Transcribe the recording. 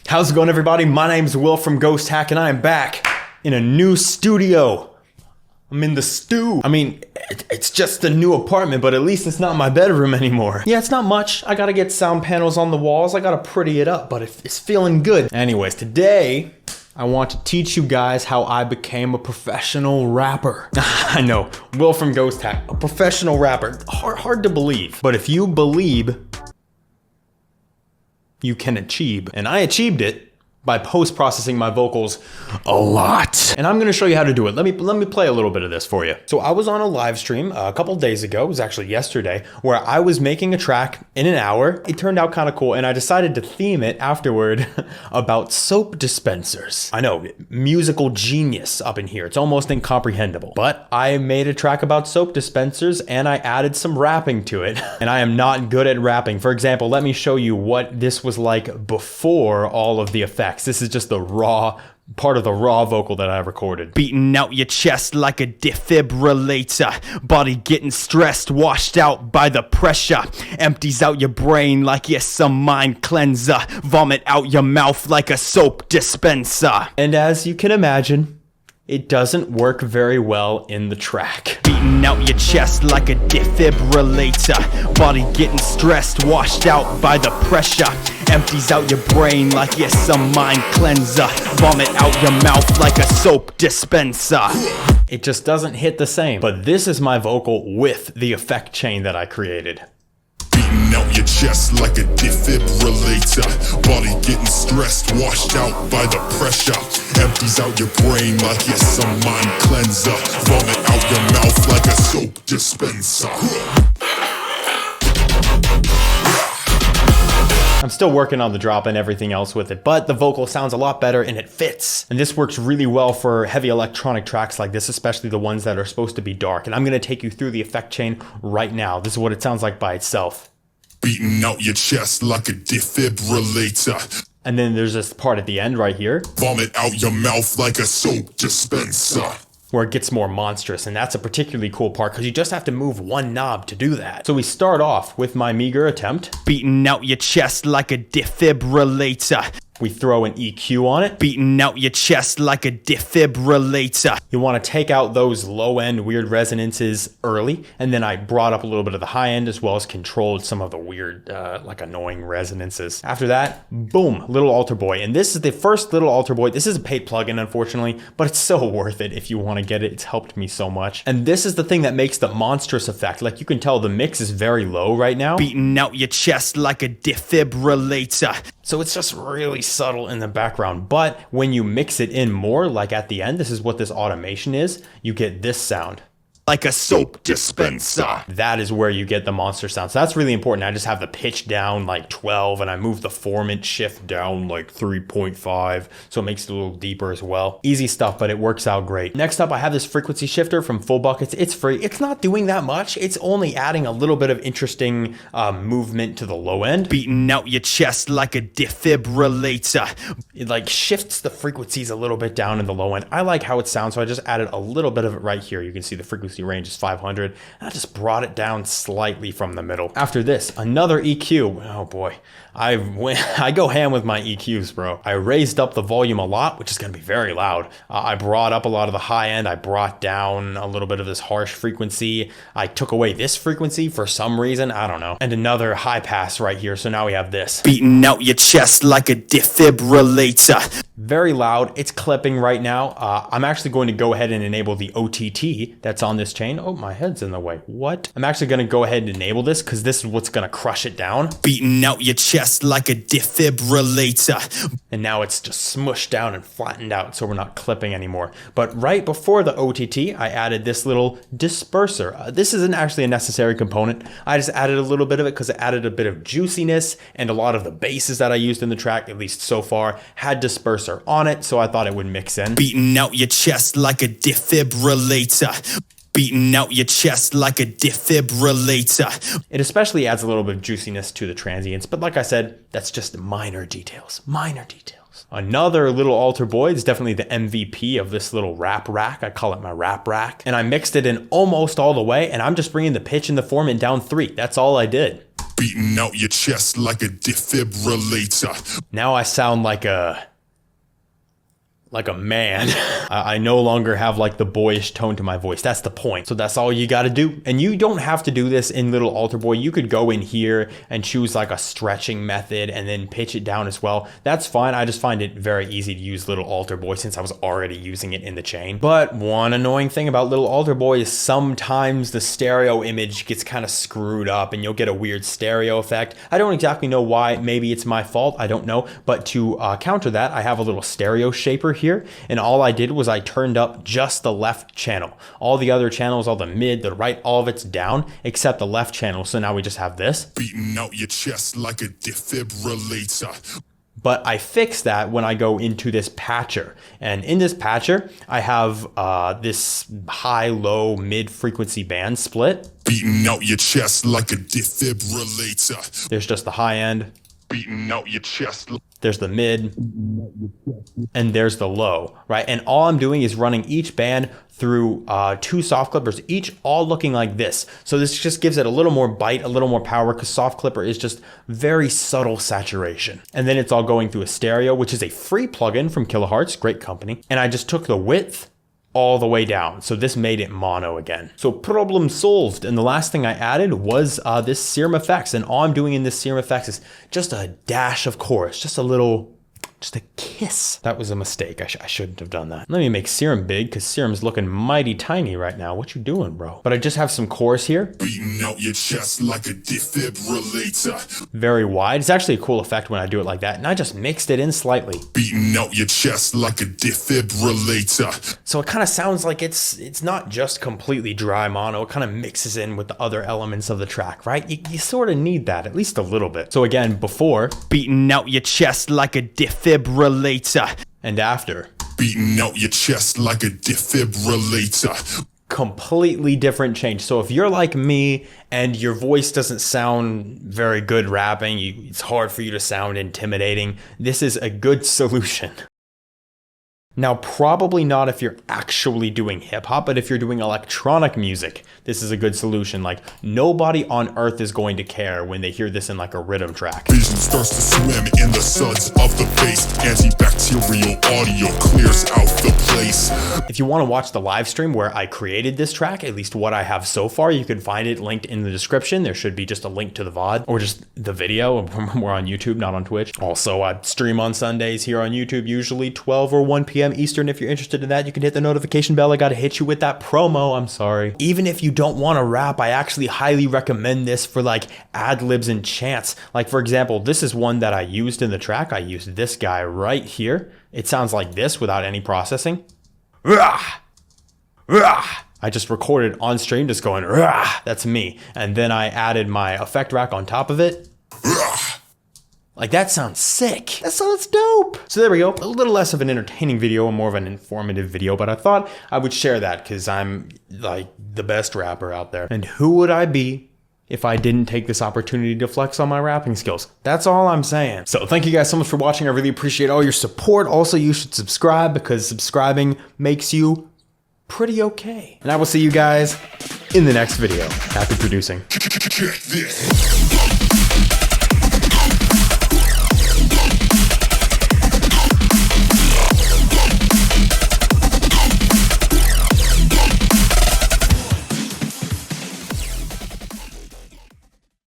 How's it going, everybody? My name's Will from Ghosthack, and I am back in a new studio. I'm in the stew. I mean, it's just a new apartment, but at least it's not my bedroom anymore. Yeah, it's not much. I gotta get sound panels on the walls. I gotta pretty it up, but it's feeling good. Anyways, today, I want to teach you guys how I became a professional rapper. I know, Will from Ghosthack, a professional rapper. Hard to believe. But if you believe, you can achieve. And I achieved it by post-processing my vocals a lot. And I'm gonna show you how to do it. Let me play a little bit of this for you. So I was on a live stream a couple days ago, it was actually yesterday, where I was making a track in an hour. It turned out kind of cool, and I decided to theme it afterward about soap dispensers. I know, musical genius up in here. It's almost incomprehensible. But I made a track about soap dispensers, and I added some rapping to it. And I am not good at rapping. For example, let me show you what this was like before all of the effects. This is just the raw part of the raw vocal that I recorded. Beating out your chest like a defibrillator, body getting stressed, washed out by the pressure, empties out your brain like you're some mind cleanser, vomit out your mouth like a soap dispenser. And as you can imagine, it doesn't work very well in the track. Beating out your chest like a defibrillator, body getting stressed, washed out by the pressure, empties out your brain like you're some mind cleanser, vomit out your mouth like a soap dispenser. It just doesn't hit the same. But this is my vocal with the effect chain that I created. Beating out your chest like a defibrillator, body getting stressed, washed out by the pressure, empties out your brain like you're some mind cleanser, vomit out your mouth like a soap dispenser. I'm still working on the drop and everything else with it, but the vocal sounds a lot better and it fits. And this works really well for heavy electronic tracks like this, especially the ones that are supposed to be dark. And I'm gonna take you through the effect chain right now. This is what it sounds like by itself. Beating out your chest like a defibrillator. And then there's this part at the end right here. Vomit out your mouth like a soap dispenser. Where it gets more monstrous, and that's a particularly cool part because you just have to move one knob to do that. So we start off with my meager attempt. Beating out your chest like a defibrillator. We throw an EQ on it. Beating out your chest like a defibrillator. You want to take out those low-end weird resonances early, and then I brought up a little bit of the high end as well as controlled some of the weird, like annoying resonances. After that, boom, little AlterBoy. And this is the first little AlterBoy. This is a paid plugin, unfortunately, but it's so worth it if you want to get it. It's helped me so much. And this is the thing that makes the monstrous effect. Like you can tell the mix is very low right now. Beating out your chest like a defibrillator. So it's just really subtle in the background, but when you mix it in more, like at the end, this is what this automation is, you get this sound. Like a soap dispenser. That is where you get the monster sound. So that's really important. I just have the pitch down like 12 and I move the formant shift down like 3.5. So it makes it a little deeper as well. Easy stuff, but it works out great. Next up, I have this frequency shifter from Full Buckets. It's free. It's not doing that much. It's only adding a little bit of interesting movement to the low end. Beating out your chest like a defibrillator. It like shifts the frequencies a little bit down in the low end. I like how it sounds, so I just added a little bit of it right here. You can see the frequency range is 500. I just brought it down slightly from the middle. After this, another EQ. Oh boy, I go ham with my EQs, bro. I raised up the volume a lot, which is gonna be very loud. I brought up a lot of the high end. I brought down a little bit of this harsh frequency. I took away this frequency for some reason, I don't know. And another high pass right here, so now we have this. Beating out your chest like a defibrillator. Very loud, it's clipping right now. I'm actually going to go ahead and enable the OTT that's on this chain. Oh, my head's in the way. What? I'm actually gonna go ahead and enable this because this is what's gonna crush it down. Beating out your chest like a defibrillator. And now it's just smushed down and flattened out, so we're not clipping anymore. But right before the OTT, I added this little disperser. This isn't actually a necessary component. I just added a little bit of it because it added a bit of juiciness, and a lot of the basses that I used in the track, at least so far, had disperser on it, so I thought it would mix in. Beating out your chest like a defibrillator. Beating out your chest like a defibrillator. It especially adds a little bit of juiciness to the transients, but like I said, that's just minor details. Minor details. Another little AlterBoy is definitely the MVP of this little rap rack. I call it my rap rack. And I mixed it in almost all the way, and I'm just bringing the pitch and the formant down 3. That's all I did. Beating out your chest like a defibrillator. Now I sound like a man. I no longer have like the boyish tone to my voice. That's the point. So that's all you got to do. And you don't have to do this in little AlterBoy. You could go in here and choose like a stretching method and then pitch it down as well. That's fine. I just find it very easy to use little AlterBoy since I was already using it in the chain. But one annoying thing about little AlterBoy is sometimes the stereo image gets kind of screwed up and you'll get a weird stereo effect. I don't exactly know why. Maybe it's my fault. I don't know. But to counter that, I have a little stereo shaper here, and all I did was I turned up just the left channel. All the other channels, all the mid, the right, all of it's down except the left channel. So now we just have this. Beating out your chest like a defibrillator. But I fix that when I go into this patcher. And in this patcher, I have this high, low, mid frequency band split. Beating out your chest like a defibrillator. There's just the high end. Beating out your chest. There's the mid, and there's the low, right? And all I'm doing is running each band through two soft clippers, each all looking like this. So this just gives it a little more bite, a little more power, because soft clipper is just very subtle saturation. And then it's all going through a stereo, which is a free plugin from Kilohertz, great company. And I just took the width all the way down. So this made it mono again. So problem solved. And the last thing I added was this Serum Effects. And all I'm doing in this Serum Effects is just a dash of chorus, just a kiss. That was a mistake. I shouldn't have done that. Let me make Serum big because Serum's looking mighty tiny right now. What you doing, bro? But I just have some chorus here. Beating out your chest like a defibrillator. Very wide. It's actually a cool effect when I do it like that. And I just mixed it in slightly. Beating out your chest like a defibrillator. So it kind of sounds like it's not just completely dry mono. It kind of mixes in with the other elements of the track, right? You sort of need that, at least a little bit. So again, before, beating out your chest like a defibrillator. And after, beating out your chest like a defibrillator. Completely different change. So if you're like me and your voice doesn't sound very good rapping, it's hard for you to sound intimidating, this is a good solution. Now, probably not if you're actually doing hip hop, but if you're doing electronic music, this is a good solution. Like, nobody on earth is going to care when they hear this in like a rhythm track. Vision starts to swim in the suds of the bass. Antibacterial audio clears out the place. If you want to watch the live stream where I created this track, at least what I have so far, you can find it linked in the description. There should be just a link to the VOD or just the video. We're on YouTube, not on Twitch. Also, I stream on Sundays here on YouTube, usually 12 or 1 p.m. Eastern. If you're interested in that, you can hit the notification bell. I gotta hit you with that promo. I'm sorry. Even if you don't want to rap, I actually highly recommend this for like ad libs and chants. Like, for example, this is one that I used in the track. I used this guy right here. It sounds like this without any processing. I just recorded on stream just going, that's me. And then I added my effect rack on top of it. Like, that sounds sick. That sounds dope. So there we go. A little less of an entertaining video and more of an informative video, but I thought I would share that because I'm like the best rapper out there. And who would I be if I didn't take this opportunity to flex on my rapping skills? That's all I'm saying. So thank you guys so much for watching. I really appreciate all your support. Also, you should subscribe because subscribing makes you pretty okay. And I will see you guys in the next video. Happy producing. Check this.